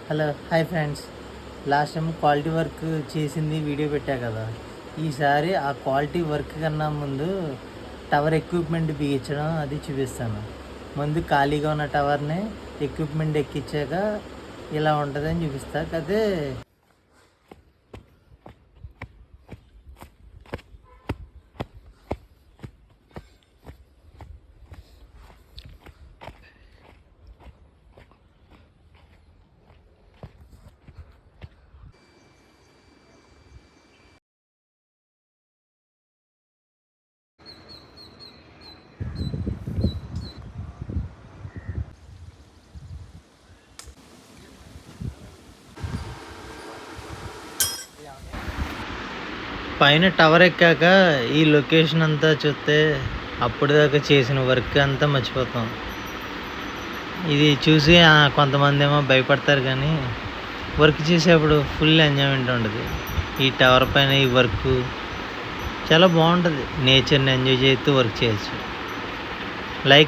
Hello hi friends. Last time quality work చేసింది video పెట్టా కదా. ఈసారి ఆ క్వాలిటీ వర్క్ కన్నా ముందు టవర్ ఎక్విప్మెంట్ బిగించడం అది చూపిస్తాను. ముందు ఖాళీగా ఉన్న టవర్ని ఎక్విప్మెంట్ ఎక్కించాక ఇలా ఉంటుందని చూపిస్తా. అదే పైన టవర్ ఎక్కాక ఈ లొకేషన్ అంతా చూస్తే అప్పటిదాకా చేసిన వర్క్ అంతా మర్చిపోతాం. ఇది చూసి కొంతమంది ఏమో భయపడతారు, కానీ వర్క్ చేసేప్పుడు ఫుల్ ఎంజాయ్మెంట్ ఉంటుంది. ఈ టవర్ పైన ఈ వర్క్ చాలా బాగుంటుంది. నేచర్ని ఎంజాయ్ చేస్తూ వర్క్ చేయొచ్చు. లైక్